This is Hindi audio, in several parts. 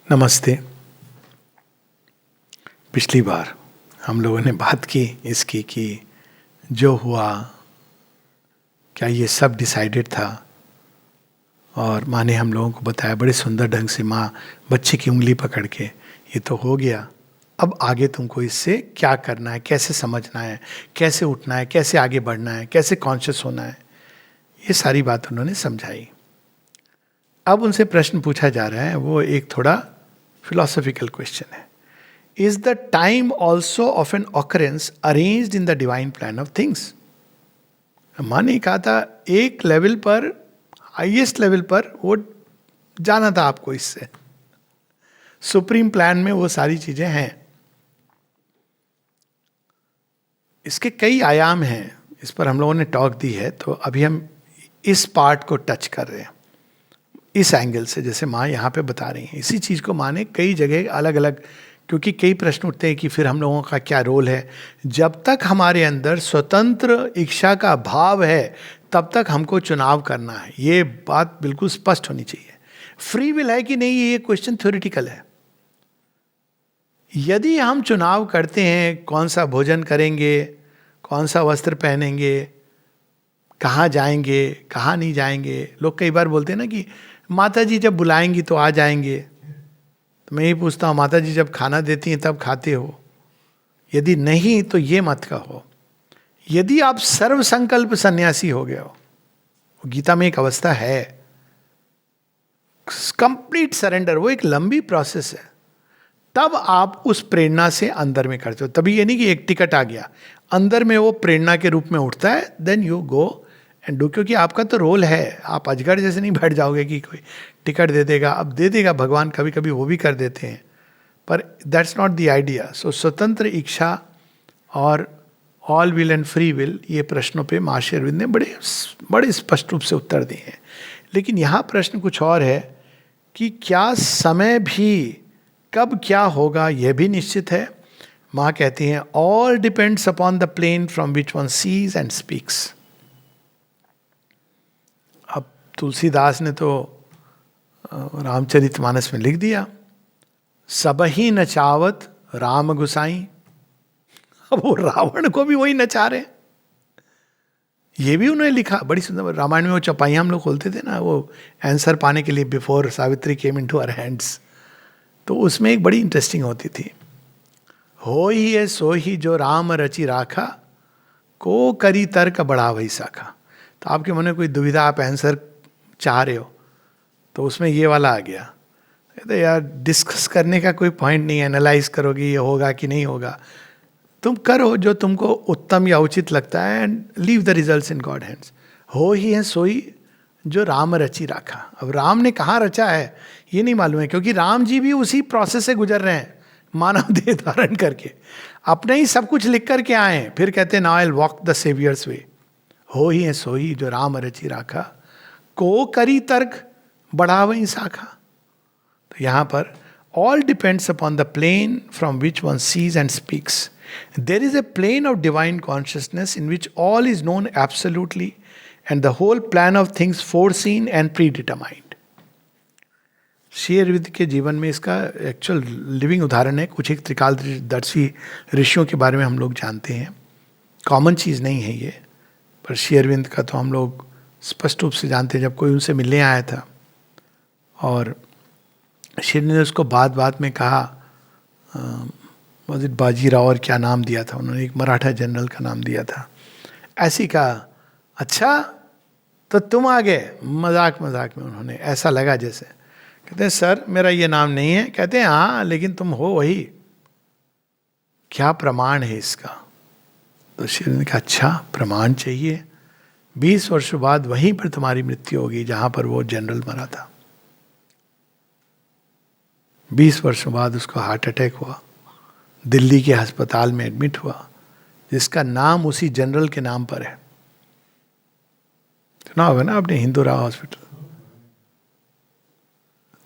नमस्ते। पिछली बार हम लोगों ने बात की इसकी कि जो हुआ क्या ये सब डिसाइडेड था, और माँ ने हम लोगों को बताया बड़े सुंदर ढंग से, माँ बच्चे की उंगली पकड़ के, ये तो हो गया, अब आगे तुमको इससे क्या करना है, कैसे समझना है, कैसे उठना है, कैसे आगे बढ़ना है, कैसे कॉन्शियस होना है, ये सारी बात उन्होंने समझाई। अब उनसे प्रश्न पूछा जा रहा है, वो एक थोड़ा फिलोसॉफिकल क्वेश्चन है। Is the time also of an occurrence arranged in the divine plan of things? माँ ने कहा था एक लेवल पर, हाईएस्ट लेवल पर वो जाना था आपको, इससे सुप्रीम प्लान में वो सारी चीजें हैं। इसके कई आयाम हैं, इस पर हम लोगों ने टॉक दी है, तो अभी हम इस पार्ट को टच कर रहे हैं इस एंगल से, जैसे माँ यहाँ पे बता रही हैं। इसी चीज को माँ ने कई जगह अलग अलग, क्योंकि कई प्रश्न उठते हैं कि फिर हम लोगों का क्या रोल है। जब तक हमारे अंदर स्वतंत्र इच्छा का भाव है तब तक हमको चुनाव करना है, ये बात बिल्कुल स्पष्ट होनी चाहिए। फ्री विल है कि नहीं, ये क्वेश्चन थ्योरेटिकल है। यदि हम चुनाव करते हैं कौन सा भोजन करेंगे, कौन सा वस्त्र पहनेंगे, कहाँ जाएंगे, कहाँ नहीं जाएंगे। लोग कई बार बोलते हैं ना कि माता जी जब बुलाएंगी तो आ जाएंगे। तो मैं ये पूछता हूँ, माता जी जब खाना देती हैं तब खाते हो? यदि नहीं तो ये मत कहो। यदि आप सर्व संकल्प सन्यासी हो गए हो, गीता में एक अवस्था है कंप्लीट सरेंडर, वो एक लंबी प्रोसेस है, तब आप उस प्रेरणा से अंदर में करते हो। तभी ये नहीं कि एक टिकट आ गया, अंदर में वो प्रेरणा के रूप में उठता है, then you go and do. क्योंकि आपका तो रोल है, आप अजगर जैसे नहीं बैठ जाओगे कि कोई टिकट दे देगा। अब दे देगा भगवान, कभी कभी वो भी कर देते हैं, पर दैट्स नॉट द आइडिया। सो स्वतंत्र इच्छा और all will and free will, ये प्रश्नों पे माँ श्री अरविंद ने बड़े बड़े स्पष्ट रूप से उत्तर दिए हैं। लेकिन यहाँ प्रश्न कुछ और है कि क्या समय भी कब क्या होगा यह भी निश्चित है। माँ कहती हैं all depends upon the plane from which one sees and speaks. अब तुलसीदास ने तो रामचरितमानस में लिख दिया, सबही नचावत राम गुसाई। अब वो रावण को भी वही नचा रहे, ये भी उन्होंने लिखा बड़ी सुंदर। रामायण में वो चौपाइयाँ हम लोग खोलते थे ना, वो आंसर पाने के लिए, before Savitri came into our hands, तो उसमें एक बड़ी इंटरेस्टिंग होती थी, हो ही है सो ही जो राम रचि राखा, को करी तर्क बढ़ा वही साखा। तो आपके मन में कोई दुविधा, आप आंसर चाह रहे हो, तो उसमें ये वाला आ गया। कहते यार डिस्कस करने का कोई पॉइंट नहीं है, एनालाइज करोगे ये होगा कि नहीं होगा, तुम करो जो तुमको उत्तम या उचित लगता है and leave the results in God hands. हो ही है सोई जो राम रचि राखा। अब राम ने कहाँ रचा है ये नहीं मालूम है, क्योंकि राम जी भी उसी प्रोसेस से गुजर रहे हैं, मानव देह धारण करके अपने ही सब कुछ लिख करके आए हैं। फिर कहते हैं now I will walk the saviour's way. हो ही है सोई जो राम रचि राखा, को करी तर्क बढ़ा वही शाखा। तो यहाँ पर all depends upon the plane from which one sees and speaks. There is a plane of divine consciousness in which all is known absolutely and the whole plan of things foreseen and predetermined. Shri Aurobindo के जीवन में इसका एक्चुअल लिविंग उदाहरण है। कुछ एक त्रिकालदर्शी ऋषियों के बारे में हम लोग जानते हैं, कॉमन चीज़ नहीं है ये, पर श्री अरविंद का तो हम लोग स्पष्ट रूप से जानते हैं। जब कोई उनसे मिलने आया था और श्री ने उसको बात बात में कहा, वजिर बाजीराव और क्या नाम दिया था उन्होंने, एक मराठा जनरल का नाम दिया था, ऐसी कहा अच्छा तो तुम आ गए। मजाक मजाक में उन्होंने, ऐसा लगा जैसे, कहते हैं सर मेरा ये नाम नहीं है। कहते हैं हाँ लेकिन तुम हो वही, क्या प्रमाण है इसका? तो श्री ने कहा अच्छा प्रमाण चाहिए, 20 वर्ष बाद वहीं पर तुम्हारी मृत्यु होगी जहां पर वो जनरल मरा था। 20 वर्षों बाद उसको हार्ट अटैक हुआ, दिल्ली के अस्पताल में एडमिट हुआ, जिसका नाम उसी जनरल के नाम पर है। सुना होगा ना आपने, हिंदूराव हॉस्पिटल।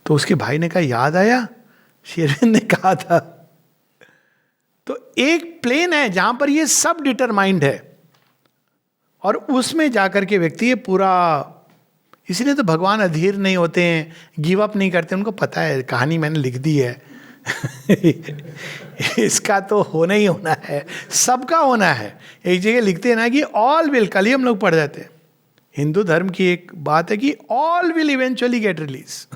तो उसके भाई ने कहा याद आया, श्री अरविंद ने कहा था। तो एक प्लेन है जहां पर ये सब डिटरमाइंड है, और उसमें जाकर के व्यक्ति ये पूरा इसीलिए तो भगवान अधीर नहीं होते हैं, गिव अप नहीं करते, उनको पता है कहानी मैंने लिख दी है इसका तो होना ही होना है, सबका होना है। एक जगह लिखते हैं ना कि ऑल विल, कल ही हम लोग पढ़ जाते हैं, हिंदू धर्म की एक बात है कि all will eventually get release.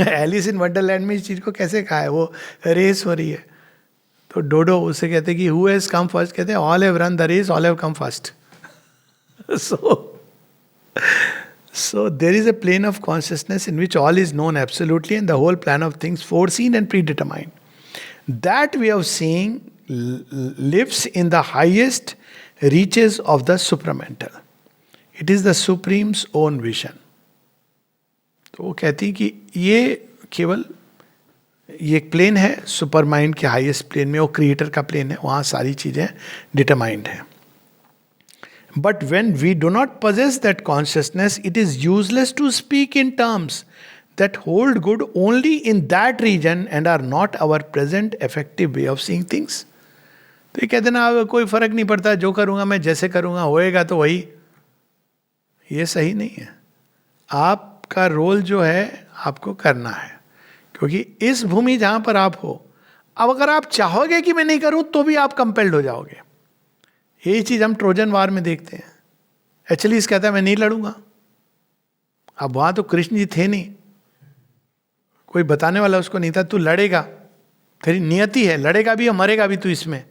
Alice in Wonderland में इस चीज को कैसे कहा है, वो रेस हो रही है तो डोडो उसे कहते हैं कि हु हैज कम फर्स्ट, कहते हैं all have run the race, all have come first. So there is a plane of consciousness in which all is known absolutely and the whole plan of things foreseen and predetermined. That way of seeing lives in the highest reaches of the supramental. It is the Supreme's own vision. तो वो कहती कि ये केवल ये एक प्लेन है, सुपर माइंड के हाईएस्ट प्लेन में, वो क्रिएटर का प्लेन है, वहाँ सारी चीज़ें डिटरमाइंड हैं। But when we do not possess that consciousness, it is useless to speak in terms that hold good only in that region and are not our present effective way of seeing things. तो ये कहते ना कोई फर्क नहीं पड़ता, जो करूँगा मैं, जैसे करूँगा होएगा तो वही, ये सही नहीं है। आपका रोल जो है आपको करना है, क्योंकि इस भूमि जहाँ पर आप हो, अब अगर आप चाहोगे कि मैं नहीं करूँ तो भी आप कंपेल्ड हो जाओगे। यही चीज हम ट्रोजन वार में देखते हैं। एचलीस कहता है मैं नहीं लड़ूंगा। अब वहां तो कृष्ण जी थे नहीं, कोई बताने वाला उसको नहीं था, तू लड़ेगा, तेरी नियति है, लड़ेगा भी और मरेगा भी तू इसमें।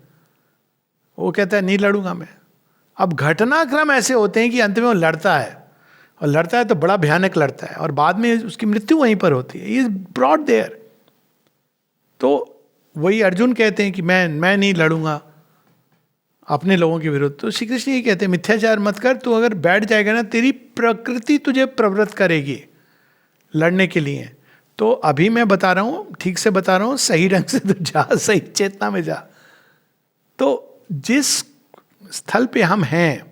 वो कहता है नहीं लड़ूंगा मैं। अब घटनाक्रम ऐसे होते हैं कि अंत में वो लड़ता है, और लड़ता है तो बड़ा भयानक लड़ता है, और बाद में उसकी मृत्यु वहीं पर होती है। Is brought there. तो वही अर्जुन कहते हैं कि मैं नहीं लड़ूंगा अपने लोगों के विरुद्ध। तो श्री कृष्ण ये कहते हैं मिथ्याचार मत कर, तू अगर बैठ जाएगा ना तेरी प्रकृति तुझे प्रवृत्त करेगी लड़ने के लिए। तो अभी मैं बता रहा हूँ, ठीक से बता रहा हूँ, सही ढंग से तो जा, सही चेतना में जा। तो जिस स्थल पे हम हैं,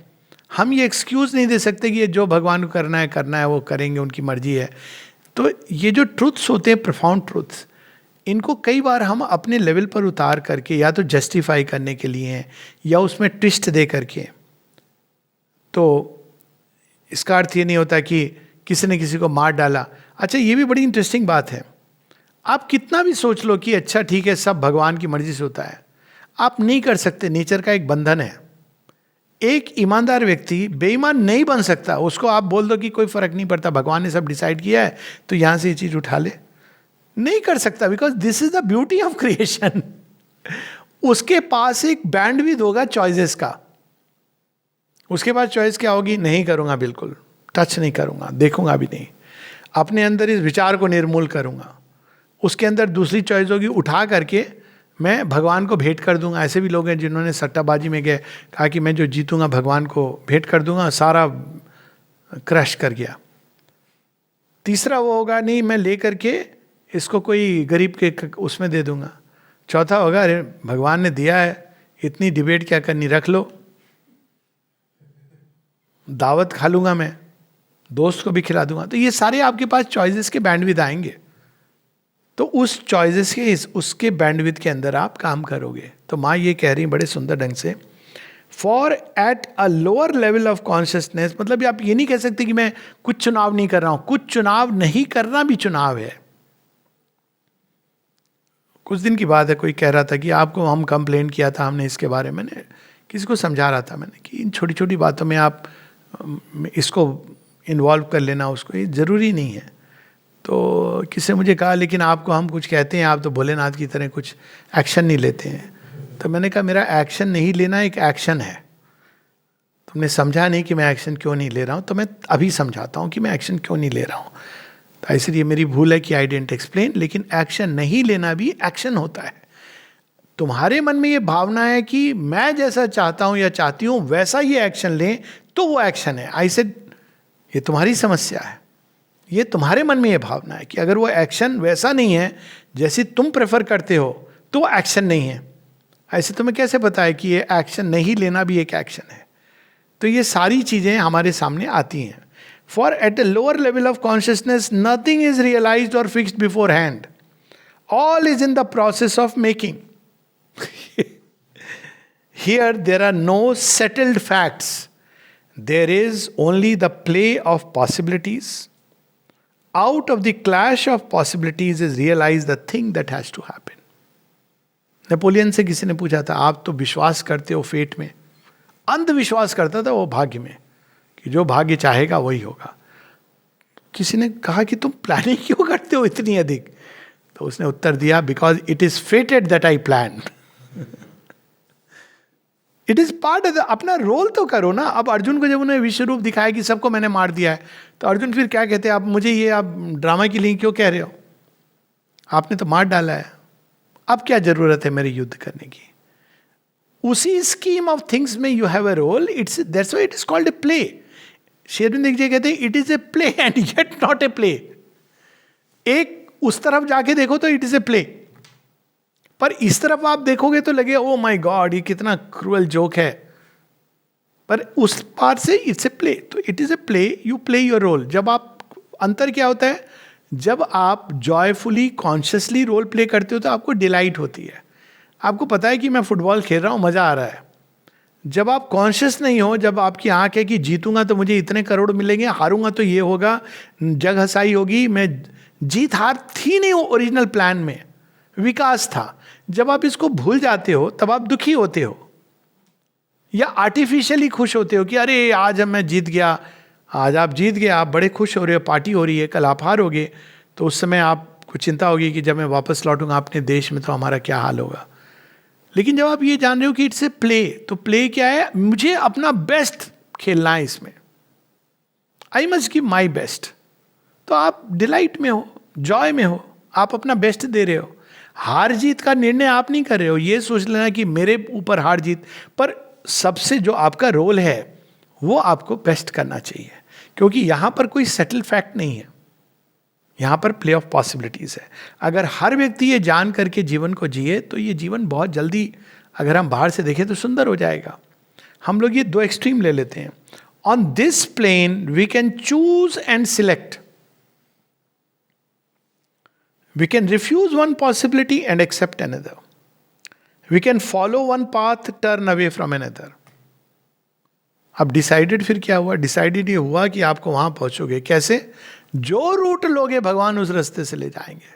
हम ये एक्सक्यूज नहीं दे सकते कि ये जो भगवान को करना है वो करेंगे, उनकी मर्जी है। तो ये जो ट्रुथ्स होते हैं, प्रोफाउंड ट्रुथ्स, इनको कई बार हम अपने लेवल पर उतार करके, या तो जस्टिफाई करने के लिए या उसमें ट्विस्ट दे करके, तो इसका अर्थ ये नहीं होता कि किसी ने किसी को मार डाला। अच्छा, ये भी बड़ी इंटरेस्टिंग बात है। आप कितना भी सोच लो कि अच्छा ठीक है सब भगवान की मर्जी से होता है, आप नहीं कर सकते, नेचर का एक बंधन है। एक ईमानदार व्यक्ति बेईमान नहीं बन सकता। उसको आप बोल दो कि कोई फर्क नहीं पड़ता, भगवान ने सब डिसाइड किया है तो यहां से ये चीज उठा ले, नहीं कर सकता, because this is the beauty of creation. उसके पास एक बैंडविड्थ होगा चॉइसेस का। उसके पास चॉइस क्या होगी, नहीं करूंगा, बिल्कुल टच नहीं करूंगा, देखूंगा भी नहीं, अपने अंदर इस विचार को निर्मूल करूंगा। उसके अंदर दूसरी चॉइस होगी, उठा करके मैं भगवान को भेंट कर दूंगा। ऐसे भी लोग हैं जिन्होंने सट्टाबाजी में गए, कहा कि मैं जो जीतूंगा भगवान को भेंट कर दूंगा, सारा क्रश कर गया। तीसरा वो होगा, नहीं मैं ले करके इसको कोई गरीब के उसमें दे दूंगा। चौथा होगा, अरे भगवान ने दिया है, इतनी डिबेट क्या करनी, रख लो, दावत खा लूंगा, मैं दोस्त को भी खिला दूंगा। तो ये सारे आपके पास चॉइसेस के बैंडविड्थ आएंगे। तो उस चॉइसेस के उसके बैंडविड्थ के अंदर आप काम करोगे। तो माँ ये कह रही बड़े सुंदर ढंग से, for at a lower level of consciousness, मतलब आप ये नहीं कह सकते कि मैं कुछ चुनाव नहीं कर रहा हूं। कुछ चुनाव नहीं करना भी चुनाव है। कुछ दिन की बात है, कोई कह रहा था कि आपको हम कंप्लेंट किया था हमने इसके बारे में, किसी को समझा रहा था मैंने कि इन छोटी छोटी बातों में आप इसको इन्वॉल्व कर लेना, उसको ये ज़रूरी नहीं है। तो किसी ने मुझे कहा लेकिन आपको हम कुछ कहते हैं, आप तो भोलेनाथ की तरह कुछ एक्शन नहीं लेते हैं। तो मैंने कहा मेरा एक्शन नहीं लेना एक एक्शन है। तुमने समझा नहीं कि मैं एक्शन क्यों नहीं ले रहा हूँ, तो मैं अभी समझाता हूँ कि मैं एक्शन क्यों नहीं ले रहा हूँ। तो इसलिए मेरी भूल है कि आई डेंट एक्सप्लेन, लेकिन एक्शन नहीं लेना भी एक्शन होता है। तुम्हारे मन में ये भावना है कि मैं जैसा चाहता हूँ या चाहती हूँ वैसा ये एक्शन लें, तो वो एक्शन है। आई सेड ये तुम्हारी समस्या है, ये तुम्हारे मन में ये भावना है कि अगर वो एक्शन वैसा नहीं है जैसे तुम प्रेफर करते हो तो वो एक्शन नहीं है। ऐसे तुम्हें कैसे पता है कि ये एक्शन नहीं लेना भी एक एक्शन है। तो ये सारी चीज़ें हमारे सामने आती हैं। For at a lower level of consciousness nothing is realised और fixed before, all is in the process of making. Here there are no settled facts. There is only the play of possibilities. Out of the clash of possibilities is realise the thing that has to happen. Napoleon से किसी ने पूछा था, आप तो विश्वास करते हो फेट में. अंधविश्वास करता था वो भाग्य में, कि जो भाग्य चाहेगा वही होगा. किसी ने कहा कि तुम प्लानिंग क्यों करते हो इतनी अधिक? तो उसने उत्तर दिया, because it is फेटेड that I plan. It is part of the. अपना रोल तो करो ना. अब अर्जुन को जब उन्हें विश्व रूप दिखाया कि सबको मैंने मार दिया है, तो अर्जुन फिर क्या कहते हैं, आप मुझे ये आप ड्रामा के लिए क्यों कह रहे हो? आपने तो मार डाला है, अब क्या जरूरत है मेरे युद्ध करने की? उसी स्कीम ऑफ थिंग्स में you have a role. It's that's why it is called a play. शेरविंद एक जगह कहते हैं, it is a play and yet not a play. एक उस तरफ जाके देखो तो इट इज ए प्ले, पर इस तरफ आप देखोगे तो लगे ओ माय गॉड, ये कितना क्रूअल जोक है. पर उस पार से इट्स ए प्ले. तो it is a play, you play your role. जब आप, अंतर क्या होता है, जब आप जॉयफुली कॉन्शियसली रोल प्ले करते हो तो आपको डिलाइट होती है. आपको पता है कि मैं फुटबॉल खेल रहा हूं, मजा आ रहा है. जब आप कॉन्शियस नहीं हो, जब आपकी आंख है कि जीतूंगा तो मुझे इतने करोड़ मिलेंगे, हारूंगा तो ये होगा, जग हसाई होगी, मैं जीत हार थी नहीं ओरिजिनल प्लान में, विकास था. जब आप इसको भूल जाते हो तब आप दुखी होते हो, या आर्टिफिशियली खुश होते हो कि अरे आज मैं जीत गया. आज आप जीत गए, आप बड़े खुश हो रहे हो, पार्टी हो रही है. कल आप हारोगे तो उस समय आपको चिंता होगी कि जब मैं वापस लौटूंगा अपने देश में तो हमारा क्या हाल होगा. लेकिन जब आप ये जान रहे हो कि इट्स ए प्ले, तो प्ले क्या है, मुझे अपना बेस्ट खेलना है इसमें, I must give my best. तो आप डिलाइट में हो, जॉय में हो, आप अपना बेस्ट दे रहे हो. हार जीत का निर्णय आप नहीं कर रहे हो ये सोच लेना कि मेरे ऊपर हार जीत, पर सबसे जो आपका रोल है वो आपको बेस्ट करना चाहिए. क्योंकि यहां पर कोई सेटल फैक्ट नहीं है, यहां पर प्ले ऑफ पॉसिबिलिटीज है. अगर हर व्यक्ति ये जान करके जीवन को जिए तो ये जीवन बहुत जल्दी, अगर हम बाहर से देखें तो सुंदर हो जाएगा. हम लोग ये दो एक्सट्रीम ले लेते हैं. On this plane we can choose and select. We can refuse one possibility and accept another. We can follow one path, turn away from another. अब डिसाइडेड फिर क्या हुआ? डिसाइडेड ये हुआ कि आपको वहां पहुंचोगे. कैसे? जो रूट लोगे भगवान उस रास्ते से ले जाएंगे.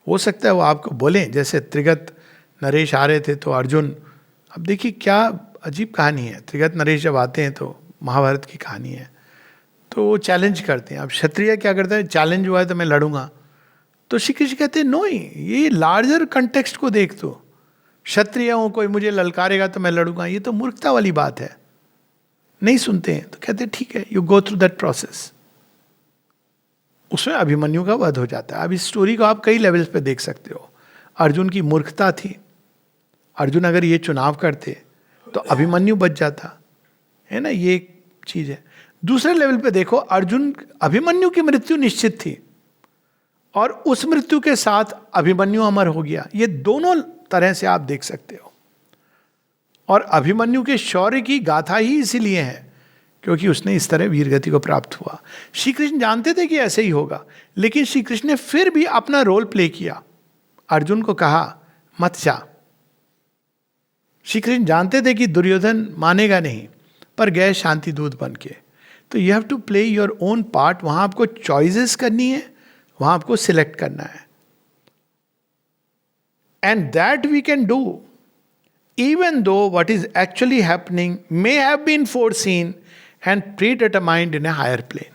हो सकता है वो आपको बोले, जैसे त्रिगत नरेश आ रहे थे तो अर्जुन, अब देखिए क्या अजीब कहानी है. त्रिगत नरेश जब आते हैं तो महाभारत की कहानी है, तो वो चैलेंज करते हैं. अब क्षत्रिय क्या करता है, चैलेंज हुआ है तो मैं लड़ूंगा. तो श्री कृष्ण कहते हैं नो, ये लार्जर कंटेक्स्ट को देख. तो क्षत्रिय हूं, कोई मुझे ललकारेगा तो मैं लड़ूंगा, ये तो मूर्खता वाली बात है. नहीं सुनते हैं. तो कहते हैं ठीक है, you go through that process. उसमें अभिमन्यु का वध हो जाता है. अब इस स्टोरी को आप कई लेवल्स पे देख सकते हो. अर्जुन की मूर्खता थी. अर्जुन अगर ये चुनाव करते तो अभिमन्यु बच जाता है ना, ये एक चीज है. दूसरे लेवल पे देखो, अर्जुन, अभिमन्यु की मृत्यु निश्चित थी और उस मृत्यु के साथ अभिमन्यु अमर हो गया. ये दोनों तरह से आप देख सकते हो. और अभिमन्यु के शौर्य की गाथा ही इसीलिए है क्योंकि उसने इस तरह वीरगति को प्राप्त हुआ. श्री कृष्ण जानते थे कि ऐसे ही होगा, लेकिन श्री कृष्ण ने फिर भी अपना रोल प्ले किया. अर्जुन को कहा मत जा. श्री कृष्ण जानते थे कि दुर्योधन मानेगा नहीं, पर गए शांति दूत बन के. तो you have to play your own part. वहां आपको चॉइसेस करनी है, वहां आपको सिलेक्ट करना है. And that we can do even though what is actually happening may have been foreseen and predetermined in a higher plane.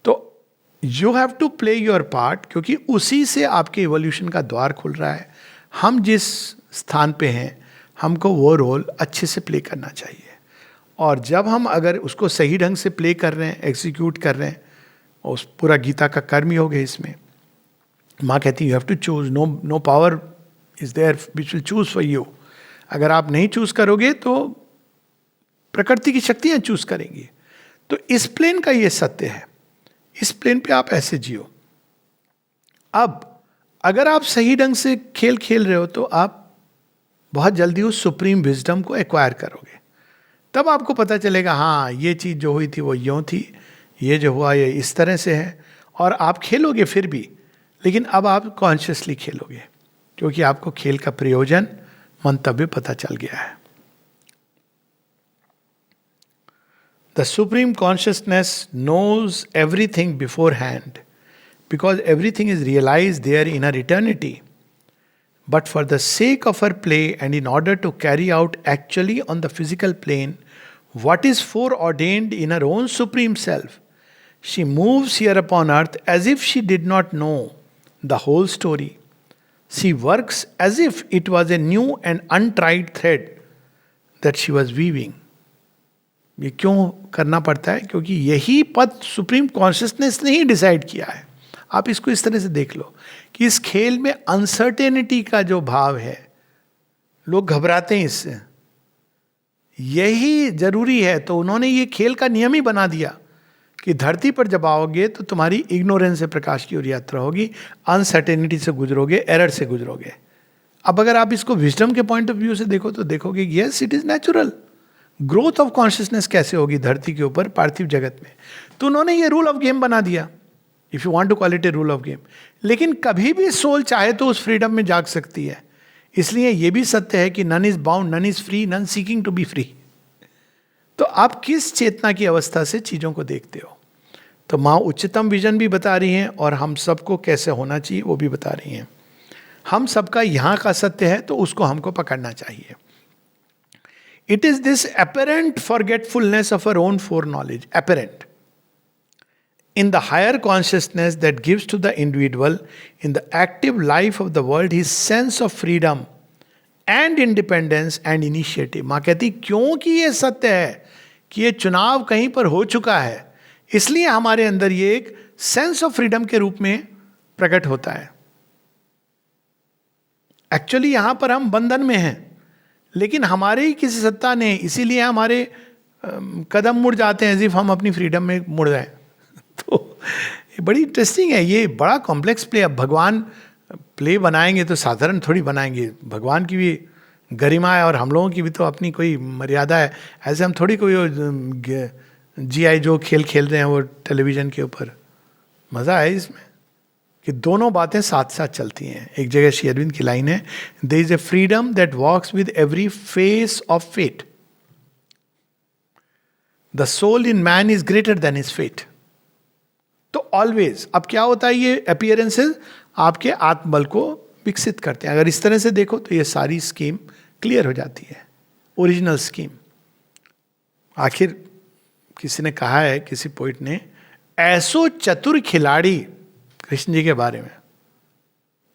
तो you have to play your part, क्योंकि उसी से आपके इवोल्यूशन का द्वार खुल रहा है. हम जिस स्थान पे हैं, हमको वो रोल अच्छे से प्ले करना चाहिए. और जब हम अगर उसको सही ढंग से प्ले कर रहे हैं, एग्जीक्यूट कर रहे हैं, उस पूरा गीता का कर्म योग है इसमें. माँ कहती है you have to choose, no power is there which will choose for you. अगर आप नहीं चूज करोगे तो प्रकृति की शक्तियां चूज करेंगी. तो इस प्लेन का ये सत्य है. इस प्लेन पे आप ऐसे जियो. अब अगर आप सही ढंग से खेल रहे हो तो आप बहुत जल्दी उस सुप्रीम विजडम को एक्वायर करोगे. तब आपको पता चलेगा हाँ ये चीज़ जो हुई थी वो यूँ थी, ये जो हुआ ये इस तरह से है. और आप खेलोगे फिर भी, लेकिन अब आप कॉन्शियसली खेलोगे क्योंकि आपको खेल का प्रयोजन, मंतव्य पता चल गया है. The supreme consciousness knows everything beforehand, because everything is realized there in her eternity. But for the sake of her play and in order to carry out actually on the physical plane what is foreordained in her own supreme self, she moves here upon earth as if she did not know the whole story. She works as if it was a new and untried thread that she was weaving. ये क्यों करना पड़ता है? क्योंकि यही पद सुप्रीम कॉन्शियसनेस ने ही डिसाइड किया है. आप इसको इस तरह से देख लो कि इस खेल में अनसर्टेनिटी का जो भाव है, लोग घबराते हैं इससे, यही जरूरी है. तो उन्होंने ये खेल का नियम ही बना दिया कि धरती पर जब आओगे तो तुम्हारी इग्नोरेंस से प्रकाश की ओर यात्रा होगी, अनसर्टेनिटी से गुजरोगे, एरर से गुजरोगे. अब अगर आप इसको विजडम के पॉइंट ऑफ व्यू से देखो तो देखोगे yes it is natural. Growth of consciousness कैसे होगी धरती के ऊपर, पार्थिव जगत में? तो उन्होंने ये रूल ऑफ गेम बना दिया, if you want to call it a rule of game. लेकिन कभी भी सोल चाहे तो उस फ्रीडम में जाग सकती है. इसलिए यह भी सत्य है कि none is bound, none is free, none seeking to be free. तो आप किस चेतना की अवस्था से चीजों को देखते हो? तो माँ उच्चतम विजन भी बता रही हैं और हम सबको कैसे होना चाहिए वो भी बता रही हैं. हम सबका यहाँ का सत्य है तो उसको हमको पकड़ना चाहिए. It is this apparent forgetfulness of our own foreknowledge, apparent, in the higher consciousness that gives to the individual in the active life of the world his sense of freedom and independence and initiative. माँ कहती क्योंकि ये सत्य है कि ये चुनाव कहीं पर हो चुका है, इसलिए हमारे अंदर ये एक सेंस ऑफ फ्रीडम के रूप में प्रकट होता है. एक्चुअली यहां पर हम बंधन में हैं, लेकिन हमारे ही किसी सत्ता ने, इसीलिए हमारे कदम मुड़ जाते हैं, एज हम अपनी फ्रीडम में मुड़ गए. तो ये बड़ी इंटरेस्टिंग है, ये बड़ा कॉम्प्लेक्स प्ले. अब भगवान प्ले बनाएंगे तो साधारण थोड़ी बनाएंगे. भगवान की भी गरिमा है और हम लोगों की भी तो अपनी कोई मर्यादा है. ऐसे हम थोड़ी कोई GI जो खेल खेल रहे हैं वो टेलीविजन के ऊपर. मज़ा है इसमें कि दोनों बातें साथ साथ चलती हैं. एक जगह श्री अरविंद की लाइन है, there is a freedom that walks with every face of fate. The soul in man is greater than his fate. तो ऑलवेज, अब क्या होता है, ये अपीयरेंसेस आपके आत्मबल को विकसित करते हैं. अगर इस तरह से देखो तो ये सारी स्कीम क्लियर हो जाती है, ओरिजिनल स्कीम. आखिर किसी ने कहा है, किसी पोइट ने, ऐसो चतुर खिलाड़ी, कृष्ण जी के बारे में,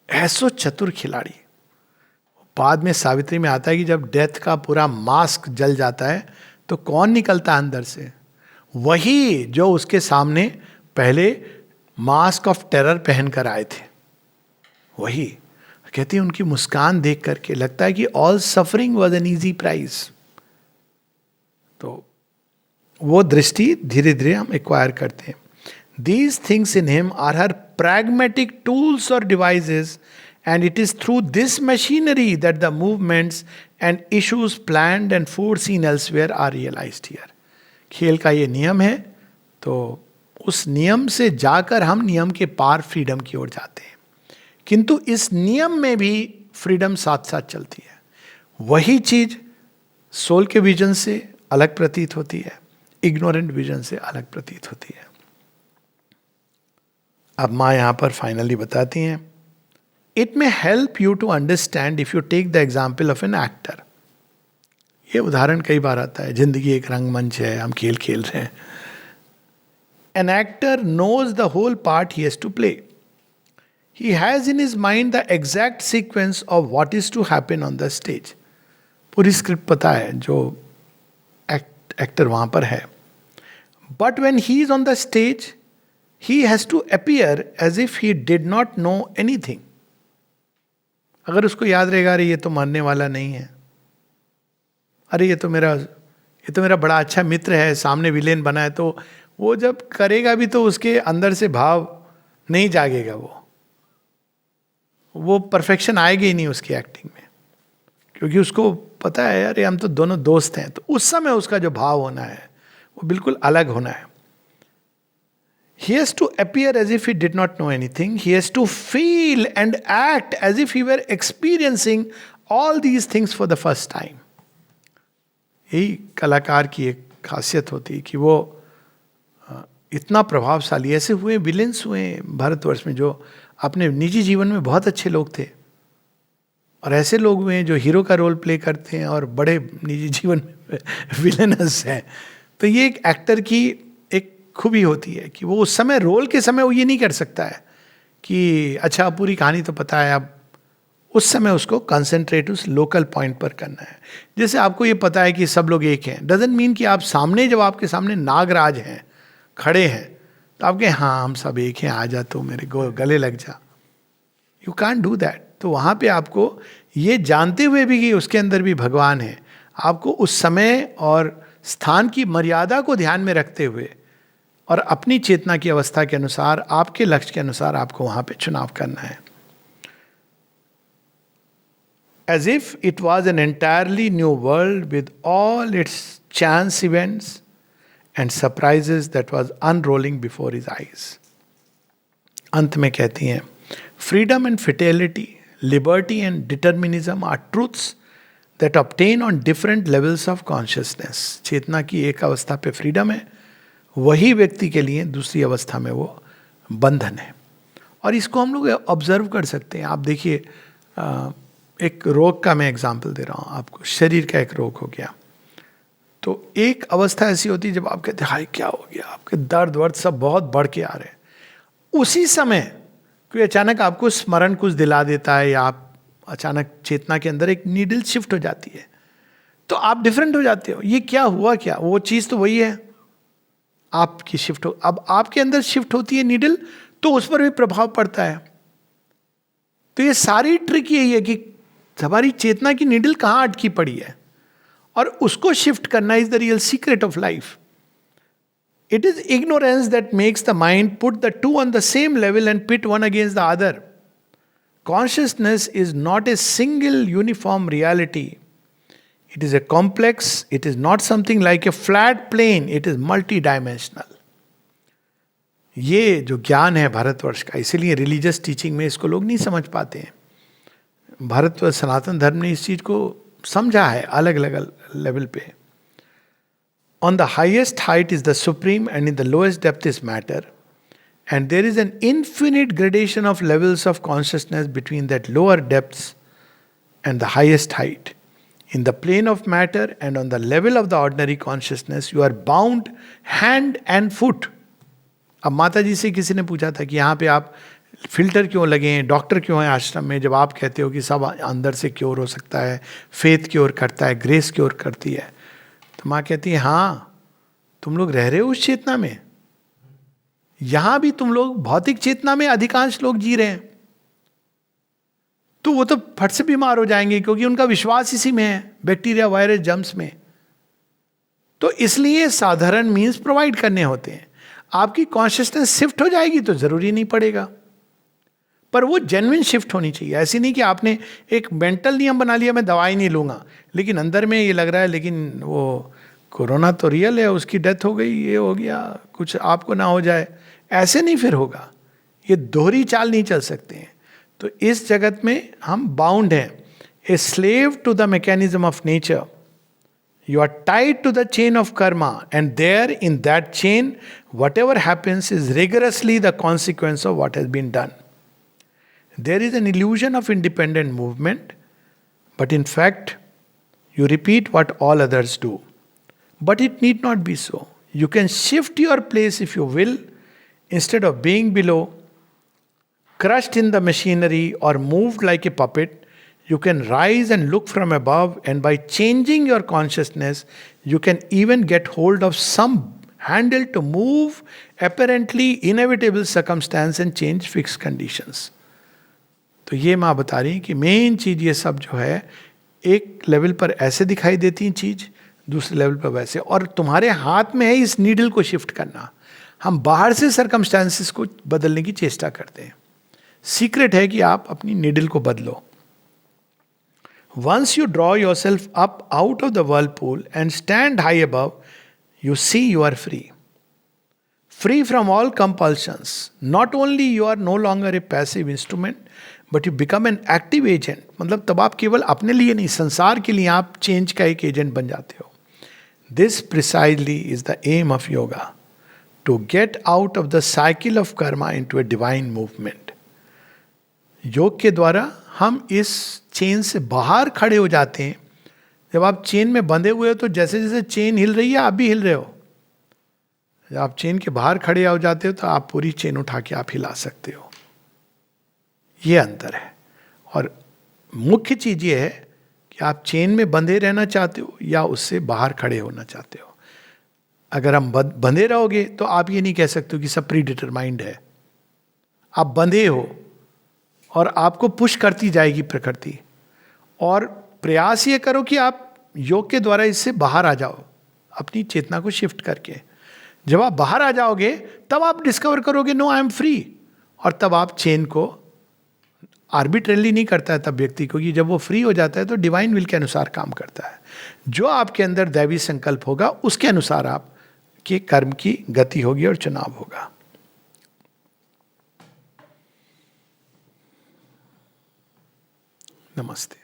ऐसो चतुर खिलाड़ी. बाद में सावित्री में आता है कि जब डेथ का पूरा मास्क जल जाता है तो कौन निकलता है अंदर से? वही जो उसके सामने पहले मास्क ऑफ टेरर पहनकर आए थे. वही कहती है, उनकी मुस्कान देख करके लगता है कि all suffering was an easy prize. तो वो दृष्टि धीरे धीरे हम एक्वायर करते हैं. These things in him are her pragmatic tools or devices, and it is through this machinery that the movements and issues planned and foreseen elsewhere are realized here. खेल का ये नियम है, तो उस नियम से जाकर हम नियम के पार फ्रीडम की ओर जाते हैं. किंतु इस नियम में भी फ्रीडम साथ साथ चलती है. वही चीज सोल के विजन से अलग प्रतीत होती है, इग्नोरेंट विजन से अलग प्रतीत होती है. अब माँ यहाँ पर फाइनली बताती हैं, it may help you to understand if you take the example of an actor. ये उदाहरण कई बार आता है, जिंदगी एक रंगमंच है, हम खेल खेल रहे हैं. An actor knows the whole part he has to play. He has in his mind the exact sequence of what is to happen on the stage. पूरी स्क्रिप्ट पता है जो एक्टर वहां पर है. But when he is on the stage he has to appear as if he did not know anything. अगर उसको याद रहेगा, अरे ये तो मरने वाला नहीं है, अरे ये तो मेरा बड़ा अच्छा मित्र है, सामने विलेन बना है, तो वो जब करेगा भी तो उसके अंदर से भाव नहीं जागेगा. वो परफेक्शन आएगी ही नहीं उसकी एक्टिंग में, क्योंकि उसको पता है अरे हम तो दोनों दोस्त हैं. तो उस समय उसका जो भाव होना है वो बिल्कुल अलग होना है. He has to appear as if he did not know anything. He has to feel and act as if he were experiencing all these things for the first time. यही कलाकार की एक खासियत होती है कि वो इतना प्रभावशाली, ऐसे हुए विलेंस हुए भारतवर्ष में जो अपने निजी जीवन में बहुत अच्छे लोग थे, और ऐसे लोग हुए हैं जो हीरो का रोल प्ले करते हैं और बड़े निजी जीवन में विलेनस हैं। तो ये एक एक्टर की एक खूबी होती है कि वो उस समय रोल के समय वो ये नहीं कर सकता है कि अच्छा पूरी कहानी तो पता है, अब उस समय उसको कंसंट्रेट उस लोकल पॉइंट पर करना है। जैसे आपको ये पता है कि सब लोग एक हैं, डजंट मीन कि आप सामने, जब आपके सामने नागराज हैं खड़े हैं तो आप कहें हाँ हम सब एक हैं, आ जा तो मेरे गले लग जा। You can't do that. तो वहाँ पे आपको ये जानते हुए भी कि उसके अंदर भी भगवान है, आपको उस समय और स्थान की मर्यादा को ध्यान में रखते हुए और अपनी चेतना की अवस्था के अनुसार, आपके लक्ष्य के अनुसार आपको वहाँ पे चुनाव करना है। As if it was an entirely new world with all its chance events and surprises that was unrolling before his eyes. अंत में कहती हैं, freedom and fatality, liberty and determinism are truths that obtain on different levels of consciousness. चेतना की एक अवस्था पे फ्रीडम है, वही व्यक्ति के लिए दूसरी अवस्था में वो बंधन है। और इसको हम लोग ऑब्जर्व कर सकते हैं। आप देखिए, एक रोग का मैं एग्जाम्पल दे रहा हूँ आपको, शरीर का एक रोग हो गया तो एक अवस्था ऐसी होती है जब आप कहते हैं हाय क्या हो गया, आपके दर्द वर्द सब बहुत बढ़ के आ रहे हैं। उसी समय कोई अचानक आपको स्मरण कुछ दिला देता है, या आप अचानक चेतना के अंदर एक नीडल शिफ्ट हो जाती है, तो आप डिफरेंट हो जाते हो। ये क्या हुआ, क्या वो चीज़ तो वही है, आपकी शिफ्ट हो, अब आपके अंदर शिफ्ट होती है नीडल, तो उस पर भी प्रभाव पड़ता है। तो ये सारी ट्रिक यही है कि हमारी चेतना की नीडल कहाँ अटकी पड़ी है और उसको शिफ्ट करना is the real secret of life. It is ignorance that makes the mind put the two on the same level and pit one against the other. Consciousness is not a single uniform reality, it is a complex, it is not something like a flat plane, it is multidimensional. ये जो ज्ञान है भारतवर्ष का, इसीलिए रिलीजियस टीचिंग में इसको लोग नहीं समझ पाते हैं। भारत सनातन धर्म ने इस चीज को समझा है अलग अलग लेवल पे। On the highest height is the supreme and in the lowest depth is matter, and there is an infinite gradation of levels of consciousness between that lower depths and the highest height. In the plane of matter and on the level of the ordinary consciousness you are bound hand and foot. अब माता जी से किसी ने पूछा था कि यहाँ पे आप फिल्टर क्यों लगे हैं, डॉक्टर क्यों हैं आश्रम में, जब आप कहते हो कि सब अंदर से क्योर हो सकता है, फेथ क्योर करता है, ग्रेस क्योर करती है। तो माँ कहती है हाँ तुम लोग रह रहे हो उस चेतना में, यहां भी तुम लोग भौतिक चेतना में अधिकांश लोग जी रहे हैं, तो वो तो फट से बीमार हो जाएंगे क्योंकि उनका विश्वास इसी में है, बैक्टीरिया वायरस जर्म्स में। तो इसलिए साधारण मीन्स प्रोवाइड करने होते हैं। आपकी कॉन्शियसनेस शिफ्ट हो जाएगी तो जरूरी नहीं पड़ेगा, पर वो जेन्युइन शिफ्ट होनी चाहिए। ऐसी नहीं कि आपने एक मेंटल नियम बना लिया मैं दवाई नहीं लूंगा, लेकिन अंदर में ये लग रहा है लेकिन वो कोरोना तो रियल है, उसकी डेथ हो गई, ये हो गया, कुछ आपको ना हो जाए, ऐसे नहीं फिर होगा। ये दोहरी चाल नहीं चल सकते हैं। तो इस जगत में हम बाउंड हैं, a slave to the mechanism of nature. You are tied to the chain of karma, and there in that chain, whatever happens is rigorously the consequence of what has been done. There is an illusion of independent movement, but in fact, you repeat what all others do. But it need not be so. You can shift your place if you will, instead of being below, crushed in the machinery, or moved like a puppet. You can rise and look from above, and by changing your consciousness, you can even get hold of some handle to move apparently inevitable circumstance and change fixed conditions. तो ये माँ बता रही कि मेन चीज ये सब जो है, एक लेवल पर ऐसे दिखाई देती है चीज, दूसरे लेवल पर वैसे, और तुम्हारे हाथ में है इस नीडल को शिफ्ट करना। हम बाहर से सर्कमस्टांसेस को बदलने की चेष्टा करते हैं। सीक्रेट है कि आप अपनी नीडल को बदलो। Once you draw yourself up out of the whirlpool and stand high above, you see you are free. Free from all compulsions. Not only you are no longer a passive instrument, but you become an active agent. मतलब तब आप केवल अपने लिए नहीं, संसार के लिए आप चेंज का एक एजेंट बन जाते हो। This precisely is the aim of yoga, to get out of the cycle of karma into a divine movement. योग के द्वारा हम इस चेन से बाहर खड़े हो जाते हैं. जब आप चेन में बंधे हुए हो तो जैसे जैसे चेन हिल रही है आप भी हिल रहे हो. जब आप चेन के बाहर खड़े हो जाते हो तो आप पूरी चेन उठा के आप हिला सकते हो. ये अंतर है. और मुख्य चीज ये है कि आप चेन में बंधे रहना चाहते हो या उससे बाहर खड़े होना चाहते हो. अगर हम बंधे रहोगे तो आप ये नहीं कह सकते हो कि सब प्री डिटरमाइंड है. आप बंधे हो और आपको पुश करती जाएगी प्रकृति. और प्रयास ये करो कि आप योग के द्वारा इससे बाहर आ जाओ, अपनी चेतना को शिफ्ट करके. जब आप बाहर आ जाओगे तब आप डिस्कवर करोगे नो आई एम फ्री. और तब आप चेन को आर्बिट्रेरली नहीं करता है तब व्यक्ति को, कि जब वो फ्री हो जाता है तो डिवाइन विल के अनुसार काम करता है. जो आपके अंदर दैवी संकल्प होगा उसके अनुसार आप के कर्म की गति होगी और चुनाव होगा. नमस्ते.